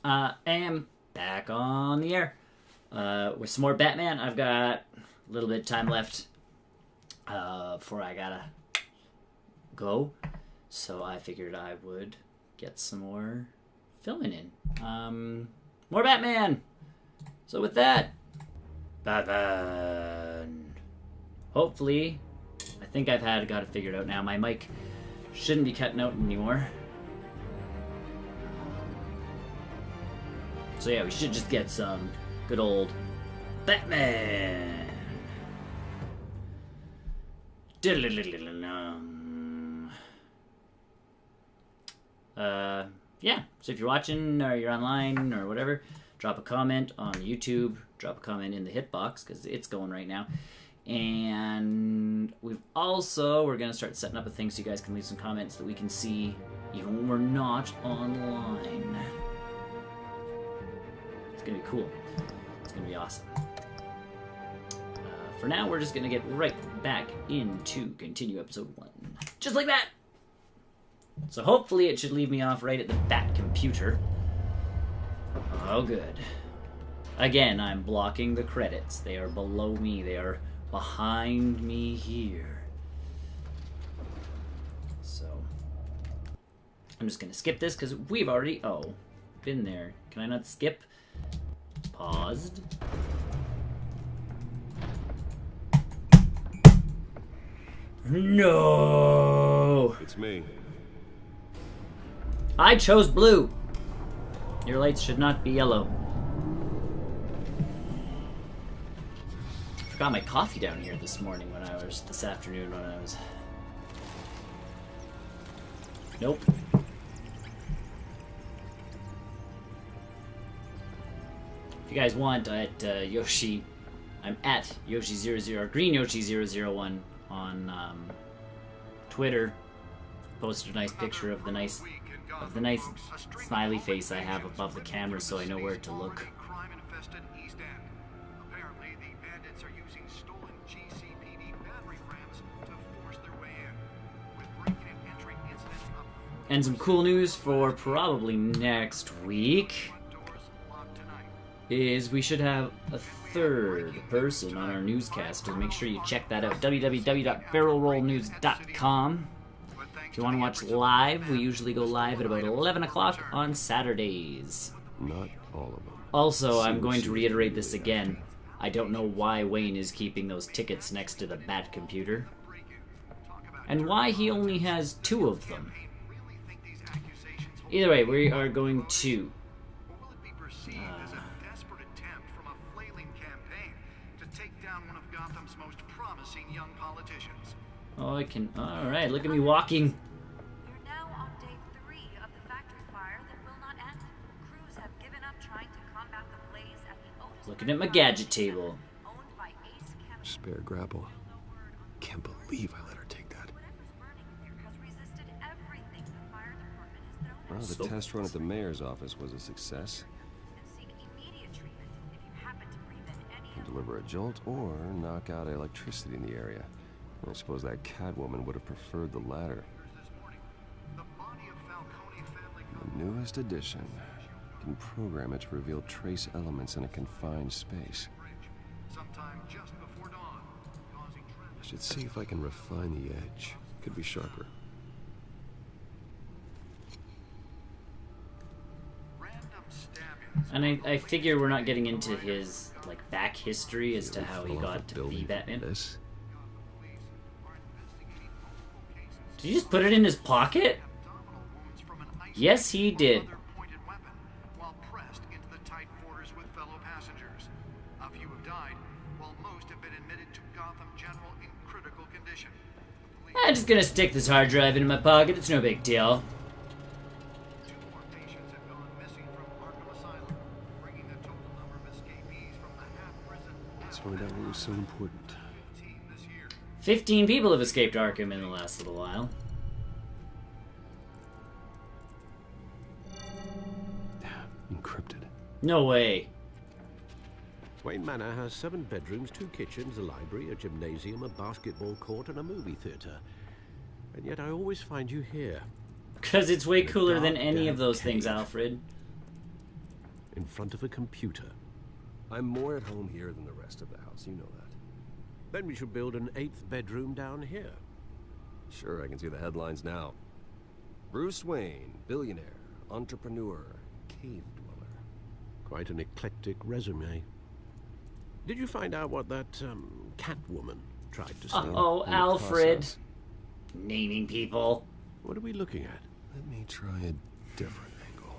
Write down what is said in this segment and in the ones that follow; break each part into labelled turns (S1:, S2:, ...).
S1: Am back on the air with some more Batman. I've got a little bit of time left before I gotta go, so I figured I would get some more filming in. More Batman! So with that, Batman. Hopefully, I think got it figured out now. My mic shouldn't be cutting out anymore. So yeah, we should just get some good old Batman. Yeah, so if you're watching or you're online or whatever, drop a comment on YouTube, drop a comment in the hitbox, because it's going right now. And we're going to start setting up a thing so you guys can leave some comments that we can see even when we're not online. It's going to be cool. It's going to be awesome. For now, we're just going to get right back into continue episode 1. Just like that! So hopefully it should leave me off right at the Bat computer. Oh, good. Again, I'm blocking the credits. They are below me. They are behind me here. So, I'm just going to skip this because we've already, been there. Can I not skip? Paused. No!
S2: It's me.
S1: I chose blue. Your lights should not be yellow. Forgot my coffee down here this afternoon when I was... Nope. If you guys want, Yoshi... I'm at Yoshi00, Green Yoshi001 on Twitter. Posted a nice picture of the nice smiley face I have above the camera so I know where to look.
S3: Apparently, the bandits are using stolen GCPD battery frames to force their way in, with breaking and entering incidents up.
S1: And some cool news for probably next week is we should have a third person on our newscast, so make sure you check that out. www.barrelrollnews.com. If you want to watch live, we usually go live at about 11 o'clock on Saturdays.
S2: Not all of them.
S1: Also, I'm going to reiterate this again. I don't know why Wayne is keeping those tickets next to the Bat computer. And why he only has 2 of them. Either way, we are going to... Oh, I can... Alright, look at me walking.
S4: You're now on day 3 of the factory fire that will not end. Crews have given up trying to combat the blaze at the Otis...
S1: Looking at my gadget table.
S4: Owned by Ace Chemical.
S2: Spare grapple. Can't believe I let her take that.
S4: Whatever's burning in there has resisted everything the fire department has thrown at
S2: Well,
S4: it.
S2: the test run at the mayor's office was a success.
S4: And seek immediate treatment if you happen to breathe in any
S2: Can
S4: of
S2: deliver a jolt or knock out electricity in the area. I suppose that Catwoman would have preferred the latter. The newest addition can program it to reveal trace elements in a confined space. I should see if I can refine the edge. Could be sharper.
S1: And I figure we're not getting into his, back history as to how he got to be Batman.
S2: This?
S1: Did he just put it in his pocket? Yes, he did.
S3: While pressed into the tight quarters with fellow passengers. A few have died, while most have been admitted to Gotham General in critical condition.
S1: I'm just gonna stick this hard drive into my pocket. It's no big deal.
S3: 2 more patients have gone missing from Arkham Asylum, bringing the total number of escapees from the half-prison...
S2: Let's find out what was so important.
S1: 15 people have escaped Arkham in the last little while.
S2: Encrypted.
S1: No way.
S5: Wayne Manor has 7 bedrooms, 2 kitchens, a library, a gymnasium, a basketball court, and a movie theater. And yet I always find you here.
S1: Because it's way cooler than any
S5: goddamn
S1: of those things,
S5: cave.
S1: Alfred.
S5: in front of a computer.
S2: I'm more at home here than the rest of the house, you know that.
S5: Then we should build an 8th bedroom down here.
S2: Sure, I can see the headlines now. Bruce Wayne, billionaire, entrepreneur, cave dweller.
S5: Quite an eclectic resume. Did you find out what that, Catwoman tried to say?
S1: Uh-oh,
S2: In the
S1: Alfred.
S2: process.
S1: Naming people.
S5: What are we looking at?
S2: Let me try a different angle.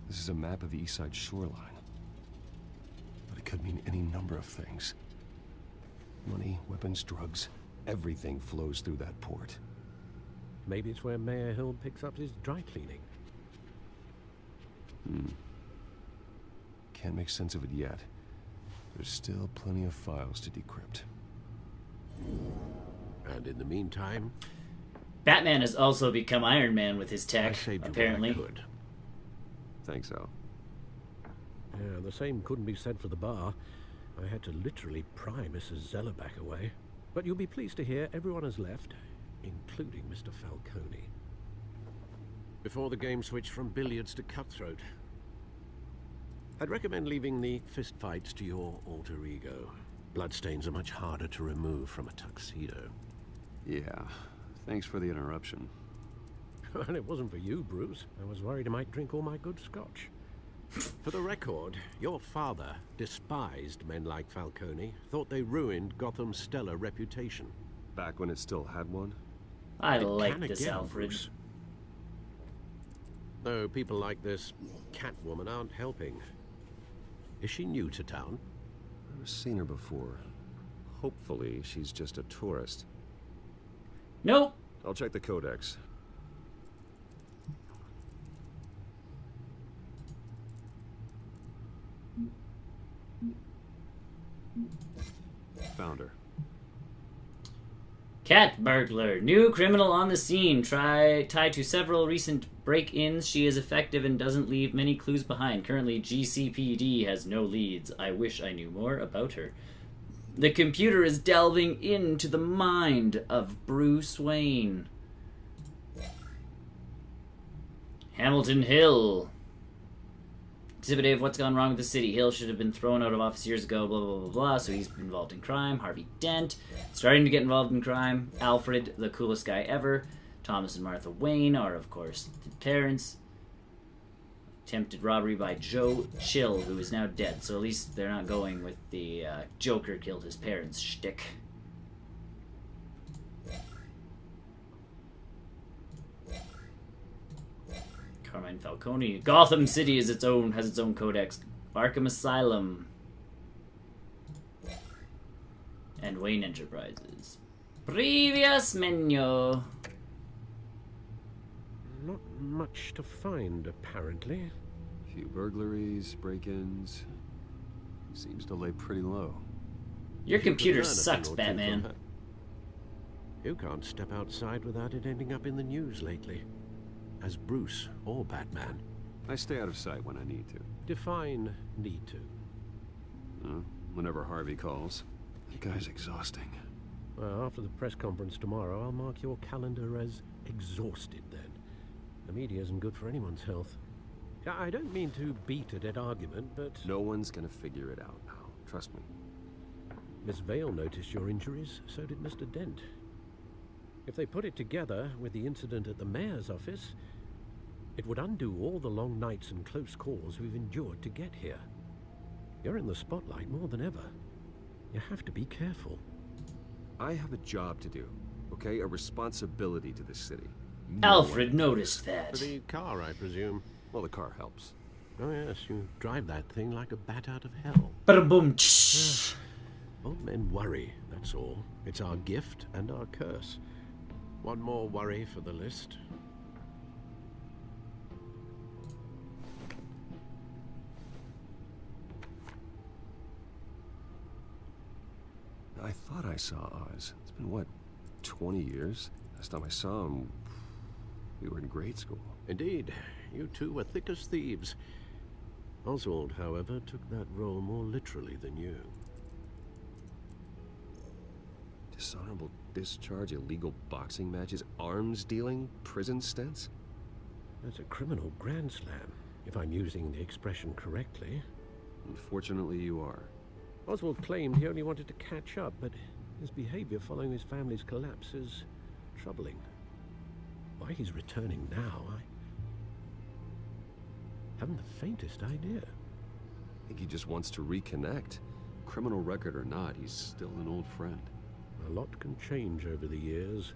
S2: This is a map of the East Side shoreline. But it could mean any number of things. Money, weapons, drugs, everything flows through that port.
S5: Maybe it's where Mayor Hill picks up his dry cleaning.
S2: Can't make sense of it yet. There's still plenty of files to decrypt.
S5: And in the meantime,
S1: Batman has also become Iron Man with his
S5: I
S1: tech,
S5: saved you what I
S1: apparently.
S5: could.
S2: Thanks, Al.
S5: Yeah, the same couldn't be said for the bar. I had to literally pry Mrs. Zellerback away. But you'll be pleased to hear everyone has left, including Mr. Falcone. Before the game switched from billiards to cutthroat. I'd recommend leaving the fistfights to your alter ego. Bloodstains are much harder to remove from a tuxedo.
S2: Yeah, thanks for the interruption.
S5: And it wasn't for you, Bruce. I was worried I might drink all my good scotch. For the record, your father despised men like Falcone, thought they ruined Gotham's stellar reputation.
S2: Back when it still had one?
S1: I
S5: It
S1: like
S5: can
S1: this,
S5: again,
S1: Alfred.
S5: Bruce. Though people like this Catwoman aren't helping. Is she new to town?
S2: I've never seen her before. Hopefully, she's just a tourist.
S1: Nope.
S2: I'll check the codex. Found her.
S1: Cat burglar. New criminal on the scene. Tied to several recent break-ins. She is effective and doesn't leave many clues behind. Currently, GCPD has no leads. I wish I knew more about her. The computer is delving into the mind of Bruce Wayne. Hamilton Hill. Exhibit A of what's gone wrong with the city. Hill should have been thrown out of office years ago, blah, blah, blah, blah, so he's involved in crime. Harvey Dent, starting to get involved in crime. Alfred, the coolest guy ever. Thomas and Martha Wayne are, of course, the parents. Attempted robbery by Joe Chill, who is now dead, so at least they're not going with the Joker killed his parents shtick. Carmine Falcone. Gotham City has its own codex. Arkham Asylum. And Wayne Enterprises. Previous menu.
S5: Not much to find, apparently.
S2: Few burglaries, break-ins. Seems to lay pretty low.
S1: Your
S5: You could
S1: computer
S5: learn a thing
S1: sucks,
S5: or two from
S1: Batman.
S5: her. You can't step outside without it ending up in the news lately. As Bruce or Batman.
S2: I stay out of sight when I need to.
S5: Define need to.
S2: Whenever Harvey calls. That guy's exhausting.
S5: Well, after the press conference tomorrow, I'll mark your calendar as exhausted then. The media isn't good for anyone's health. I don't mean to beat a dead argument, but...
S2: No one's gonna figure it out now. Trust me.
S5: Miss Vale noticed your injuries, so did Mr. Dent. If they put it together with the incident at the mayor's office, it would undo all the long nights and close calls we've endured to get here. You're in the spotlight more than ever. You have to be careful.
S2: I have a job to do, okay? A responsibility to this city. You know
S1: Alfred
S2: what-
S1: noticed that.
S5: For the car, I presume.
S2: Well, the car helps.
S5: Oh yes, you drive that thing like a bat out of hell.
S1: Ba-dum-boom.
S5: Old men worry, that's all. It's our gift and our curse. One more worry for the list.
S2: I thought I saw Oz. It's been, what, 20 years? Last time I saw him, we were in grade school.
S5: Indeed, you two were thick as thieves. Oswald, however, took that role more literally than you.
S2: Dishonorable discharge, illegal boxing matches, arms dealing, prison stints?
S5: That's a criminal grand slam, if I'm using the expression correctly.
S2: Unfortunately, you are.
S5: Oswald claimed he only wanted to catch up, but his behavior following his family's collapse is troubling. Why he's returning now, I haven't the faintest idea.
S2: I think he just wants to reconnect. Criminal record or not, he's still an old friend.
S5: A lot can change over the years.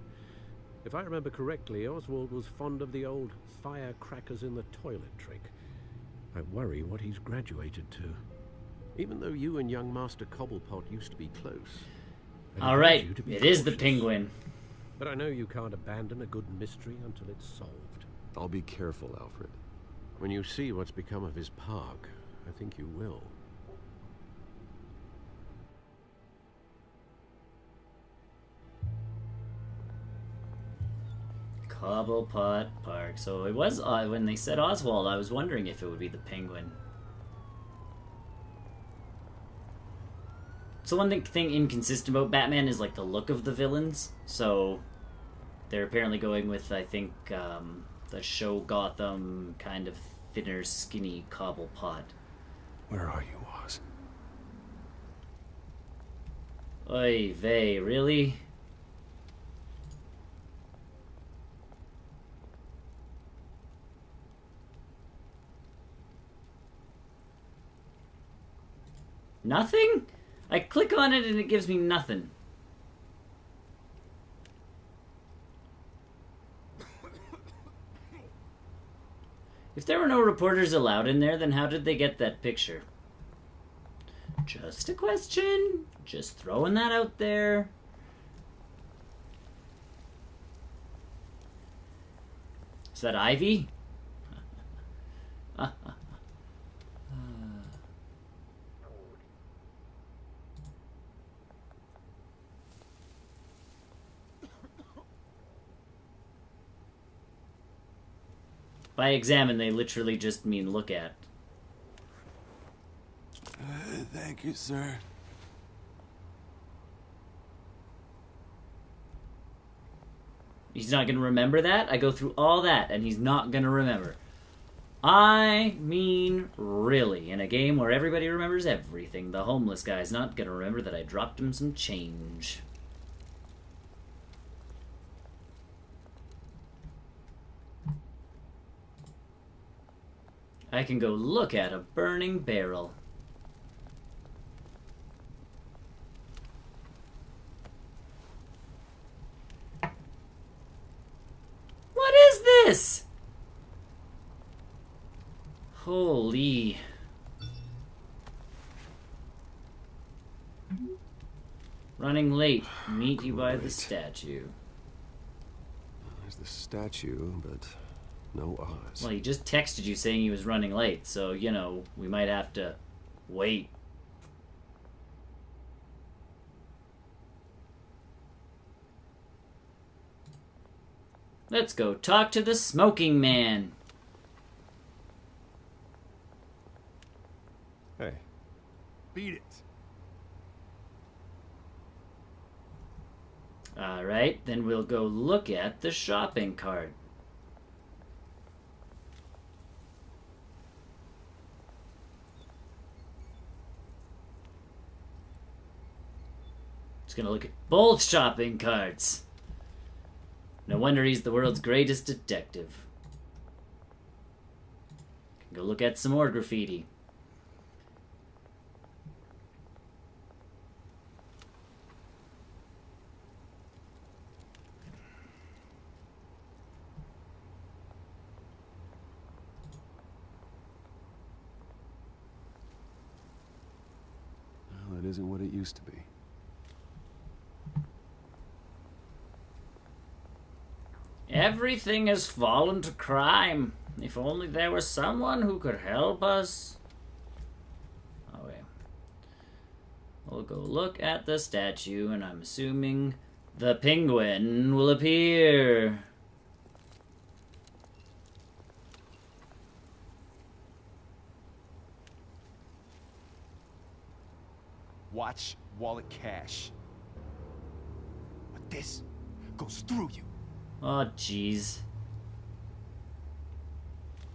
S5: If I remember correctly, Oswald was fond of the old firecrackers in the toilet trick. I worry what he's graduated to. Even though you and young Master Cobblepot used to be close.
S1: All right, it is the penguin.
S5: But I know you can't abandon a good mystery until it's solved.
S2: I'll be careful, Alfred.
S5: When you see what's become of his park, I think you will.
S1: Cobblepot Park. So it was, when they said Oswald, I was wondering if it would be the penguin. So one thing inconsistent about Batman is like the look of the villains. So they're apparently going with, I think, the show Gotham kind of thinner, skinny Cobblepot.
S2: Where are you, Oz?
S1: Oy vey, really? Nothing? I click on it and it gives me nothing. If there were no reporters allowed in there, then how did they get that picture? Just a question. Just throwing that out there. Is that Ivy? By examine, they literally just mean look at.
S6: Thank you, sir.
S1: He's not going to remember that? I go through all that, and he's not going to remember. I mean, really. In a game where everybody remembers everything, the homeless guy's not going to remember that I dropped him some change. I can go look at a burning barrel. What is this? Holy. Running late. Meet you by the
S2: Great.
S1: statue.
S2: There's the statue, but no Oz.
S1: Well, he just texted you saying he was running late, so, you know, we might have to wait. Let's go talk to the smoking man.
S2: Hey,
S6: Beat it.
S1: Alright, then we'll go look at the shopping cart. Just gonna look at both shopping carts. No wonder he's the world's greatest detective. Can go look at some more graffiti.
S2: well, it isn't what it used to be.
S1: Everything has fallen to crime. If only there was someone who could help us. Oh, wait. We'll go look at the statue, and I'm assuming the penguin will appear.
S7: Watch wallet cash. But this goes through you.
S1: Oh, jeez.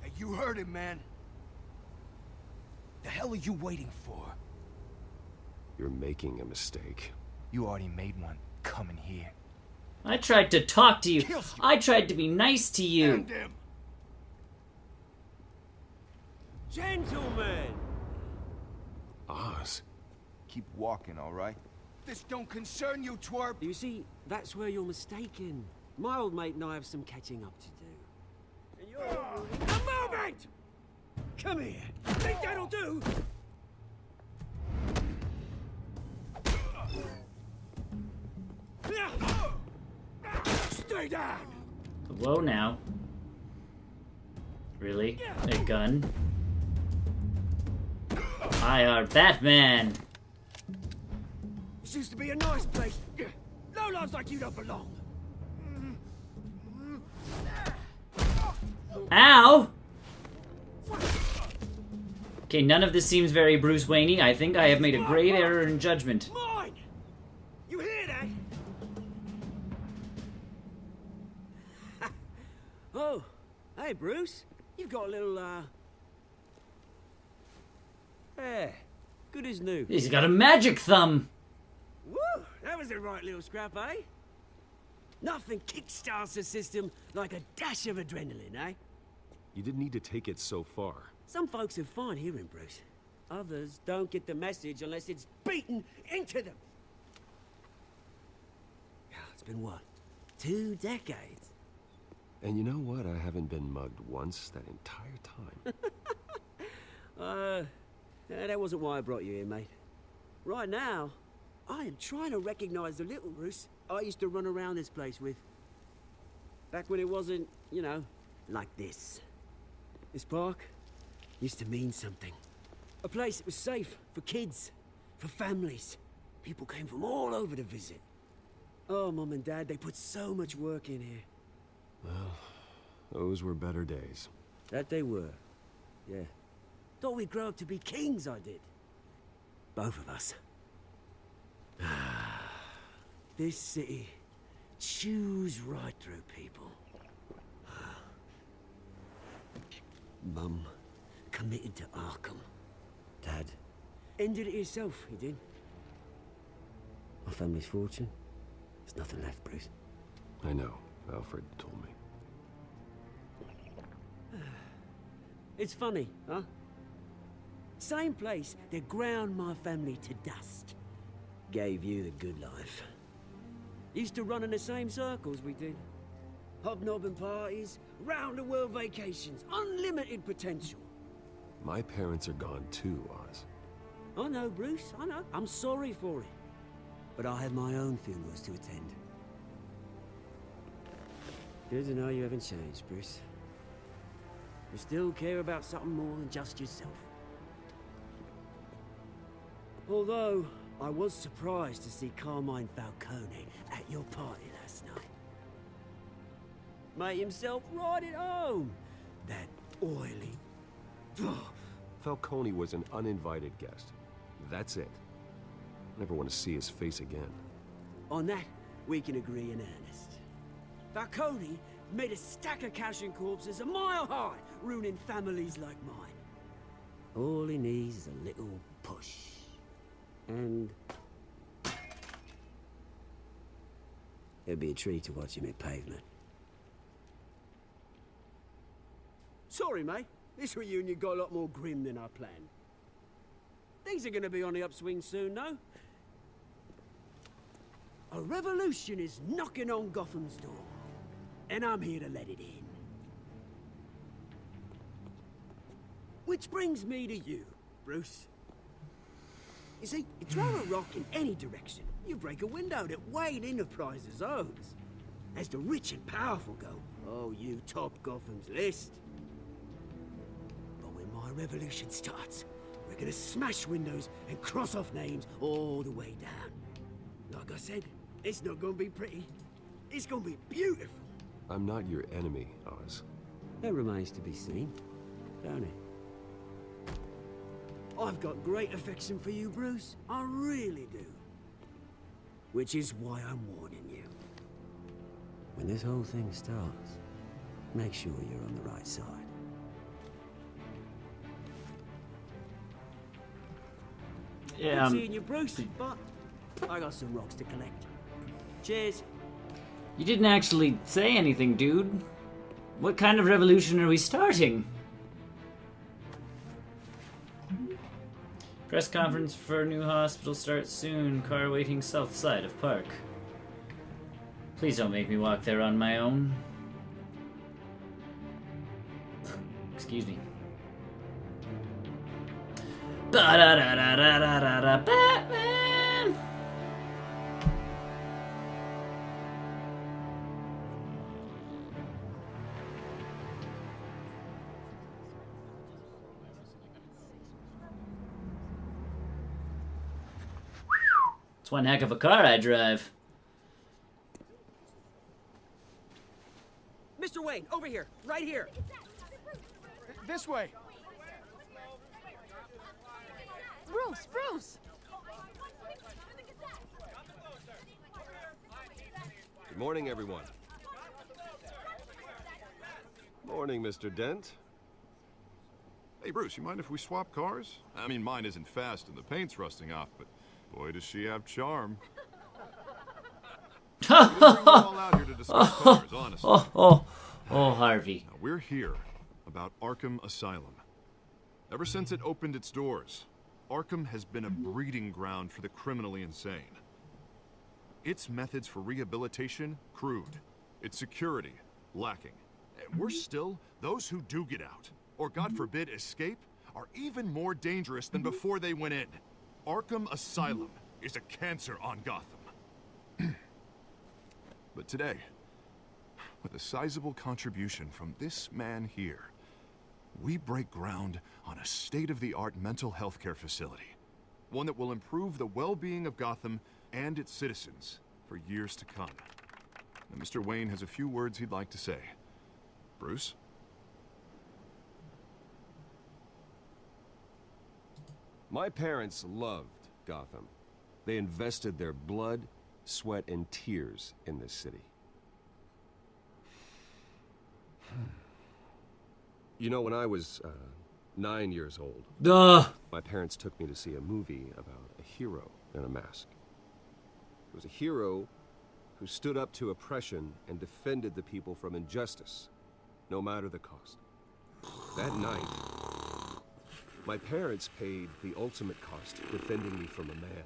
S7: Hey, you heard it, man. The hell are you waiting for?
S2: You're making a mistake.
S7: You already made one. Coming here.
S1: I tried to talk to you. I tried to be nice to you.
S7: End him.
S5: Gentlemen!
S2: Oz.
S7: Keep walking, all right? This don't concern you, twerp.
S8: You see, that's where you're mistaken. My old mate and I have some catching up to do. And you're... A moment! Come here. Think that'll do? Stay down!
S1: Whoa now. Really? A gun? I are Batman!
S8: This used to be a nice place. Lowlifes like you don't belong.
S1: Ow! Okay, none of this seems very Bruce Wayne-y. I think I have made a grave error in judgment.
S8: Mine! You hear that? Oh, hey Bruce. You've got a little, Yeah, good as new.
S1: He's got a magic thumb!
S8: Woo! That was a right little scrap, eh? Nothing kickstarts the system like a dash of adrenaline, eh?
S2: You didn't need to take it so far.
S8: Some folks are fine hearing Bruce. Others don't get the message unless it's beaten into them. It's been what? 2 decades?
S2: And you know what? I haven't been mugged once that entire time.
S8: That wasn't why I brought you here, mate. Right now, I am trying to recognize the little Bruce I used to run around this place with. Back when it wasn't, you know, like this. This park used to mean something. A place that was safe for kids, for families. People came from all over to visit. Oh, Mum and Dad, they put so much work in here.
S2: Well, those were better days.
S8: That they were, yeah. Thought we'd grow up to be kings, I did. Both of us. This city chews right through people. Mum committed to Arkham. Dad ended it himself, he did. My family's fortune, there's nothing left, Bruce.
S2: I know. Alfred told me.
S8: It's funny, huh? Same place that ground my family to dust. Gave you the good life. Used to run in the same circles we did. Hobnobbing parties, round-the-world vacations, unlimited potential.
S2: My parents are gone too, Oz.
S8: I know, Bruce, I know. I'm sorry for it. But I have my own funerals to attend. Good to know you haven't changed, Bruce. You still care about something more than just yourself. Although, I was surprised to see Carmine Falcone at your party last night. Made himself right at home. That oily...
S2: Falcone was an uninvited guest. That's it. Never want to see his face again.
S8: On that, we can agree in earnest. Falcone made a stack of cash and corpses a mile high, ruining families like mine. All he needs is a little push. And... it'd be a treat to watch him hit pavement. Sorry, mate. This reunion got a lot more grim than I planned. Things are gonna be on the upswing soon, no? A revolution is knocking on Gotham's door. And I'm here to let it in. Which brings me to you, Bruce. You see, you throw a rock in any direction, you break a window that Wayne Enterprises owns. As the rich and powerful go, oh, you top Gotham's list. But when my revolution starts, we're gonna smash windows and cross off names all the way down. Like I said, it's not gonna be pretty. It's gonna be beautiful.
S2: I'm not your enemy, Oz.
S8: That remains to be seen, don't it? I've got great affection for you, Bruce. I really do. Which is why I'm warning you. When this whole thing starts, make sure you're on the right side.
S1: Yeah.
S8: Good seeing you, Bruce, but I got some rocks to collect. Cheers.
S1: You didn't actually say anything, dude. What kind of revolution are we starting? Press conference for new hospital starts soon. Car waiting south side of park. Please don't make me walk there on my own. Excuse me. Ba-da-da-da-da-da-da, Batman! It's one heck of a car I drive.
S8: Mr. Wayne, over here, right here.
S7: This way.
S9: Bruce!
S2: Good morning, everyone. Morning, Mr. Dent.
S10: Hey, Bruce, you mind if we swap cars? I mean, mine isn't fast and the paint's rusting off, but boy, does she have charm. We didn't bring you all out here to discuss cars, honestly.
S1: Oh, Harvey.
S10: Now, we're here about Arkham Asylum. Ever since it opened its doors, Arkham has been a breeding ground for the criminally insane. Its methods for rehabilitation, crude. Its security, lacking. And worse still, those who do get out, or God forbid escape, are even more dangerous than before they went in. Arkham Asylum is a cancer on Gotham. But today, with a sizable contribution from this man here, we break ground on a state-of-the-art mental health care facility. One that will improve the well-being of Gotham and its citizens for years to come. And Mr. Wayne has a few words he'd like to say. Bruce?
S2: My parents loved Gotham. They invested their blood, sweat, and tears in this city. You know, when I was 9 years old, my parents took me to see a movie about a hero in a mask. It was a hero who stood up to oppression and defended the people from injustice, no matter the cost. That night, my parents paid the ultimate cost defending me from a man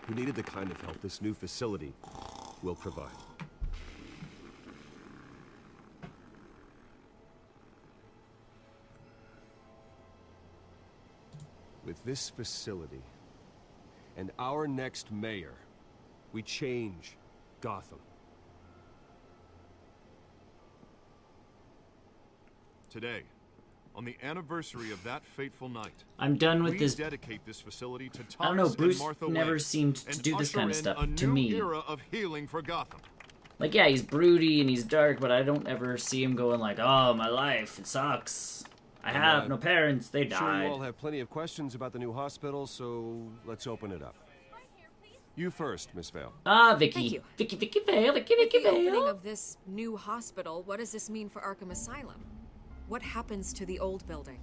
S2: who needed the kind of help this new facility will provide. With this facility and our next mayor, we change Gotham.
S10: Today, on the anniversary of that fateful night,
S1: I'm done with this.
S10: Dedicate this facility to Thomas
S1: I don't know, Bruce
S10: and Martha
S1: never
S10: Wayne,
S1: seemed to do this kind of stuff to me.
S10: A new era of healing for Gotham.
S1: Like, yeah, he's broody and he's dark, but I don't ever see him going like, oh, my life, it sucks. I have no parents, they died.
S2: Sure, you all have plenty of questions about the new hospital, so let's open it up. You first, Miss Vale.
S1: Vicky.
S9: Thank you.
S1: Vicky Vale, Vicky
S9: With the opening
S1: Vale.
S9: of this new hospital, what does this mean for Arkham Asylum? What happens to the old building?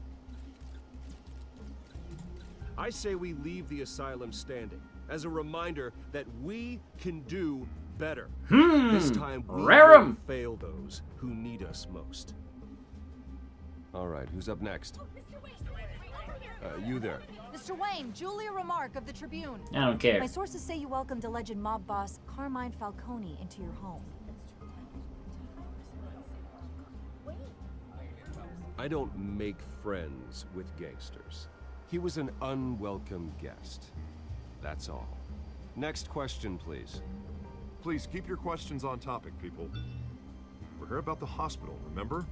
S2: I say we leave the asylum standing as a reminder that we can do better. This time we will fail those who need us most. All right, who's up next? You there.
S11: Mr. Wayne, Julia Remark of the Tribune.
S1: I don't care.
S11: My sources say you welcomed alleged mob boss Carmine Falcone into your home.
S2: I don't make friends with gangsters. He was an unwelcome guest. That's all. Next question, please.
S10: Please keep your questions on topic, people. We're here about the hospital, remember?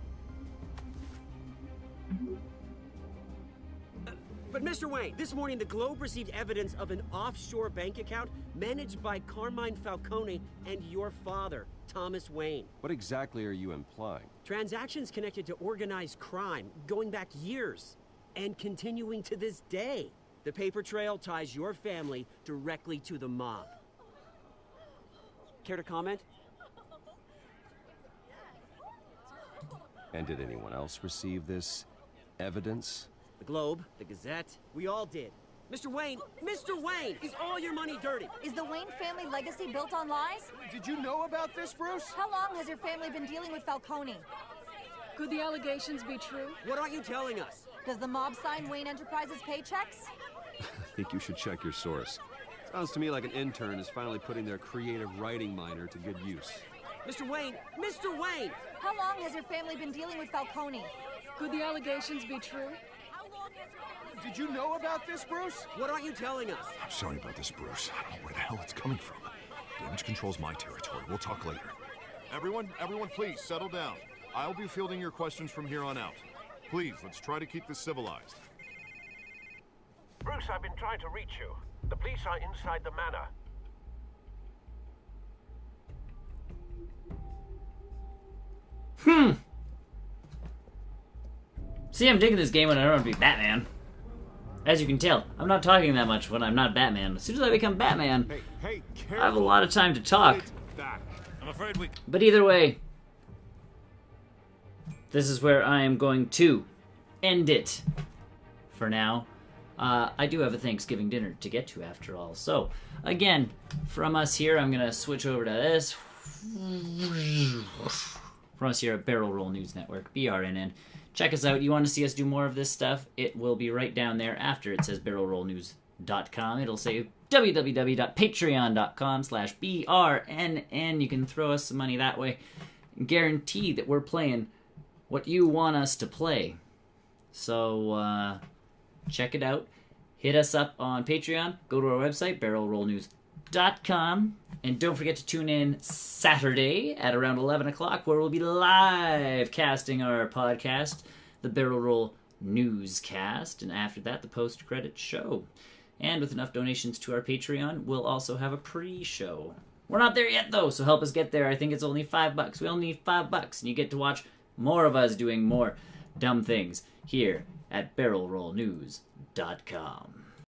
S8: But Mr. Wayne, this morning the Globe received evidence of an offshore bank account managed by Carmine Falcone and your father, Thomas Wayne.
S2: What exactly are you implying?
S8: Transactions connected to organized crime, going back years, and continuing to this day. The paper trail ties your family directly to the mob. Care to comment?
S2: And did anyone else receive this evidence?
S8: The Globe, the Gazette, we all did. Mr. Wayne, is all your money dirty?
S11: Is the Wayne family legacy built on lies?
S7: Did you know about this, Bruce?
S11: How long has your family been dealing with Falcone?
S12: Could the allegations be true?
S8: What aren't you telling us?
S11: Does the mob sign Wayne Enterprises paychecks?
S2: I think you should check your source. Sounds to me like an intern is finally putting their creative writing minor to good use.
S8: Mr. Wayne!
S11: How long has your family been dealing with Falcone?
S12: Could the allegations be true?
S7: Did you know about this, Bruce?
S8: What aren't you telling us?
S10: I'm sorry about this, Bruce. I don't know where the hell it's coming from. Damage control's my territory. We'll talk later. Everyone, please, settle down. I'll be fielding your questions from here on out. Please, let's try to keep this civilized.
S5: Bruce, I've been trying to reach you. The police are inside the manor.
S1: See, I'm digging this game when I don't want to be Batman. As you can tell, I'm not talking that much when I'm not Batman. As soon as I become Batman,
S7: Hey,
S1: I have a lot of time to talk.
S7: I'm afraid we...
S1: But either way, this is where I am going to end it for now. I do have a Thanksgiving dinner to get to after all. So, again, from us here, I'm going to switch over to this. From us here at Barrel Roll News Network, BrNN. Check us out. You want to see us do more of this stuff? It will be right down there after it says barrelrollnews.com. It'll say www.patreon.com/BrNN. You can throw us some money that way. Guarantee that we're playing what you want us to play. So, check it out. Hit us up on Patreon. Go to our website, barrelrollnews.com. And don't forget to tune in Saturday at around 11 o'clock, where we'll be live casting our podcast, the Barrel Roll Newscast. And after that, the post-credit show. And with enough donations to our Patreon, we'll also have a pre-show. We're not there yet, though, so help us get there. I think it's only $5. We only need $5, and you get to watch more of us doing more dumb things here at barrelrollnews.com.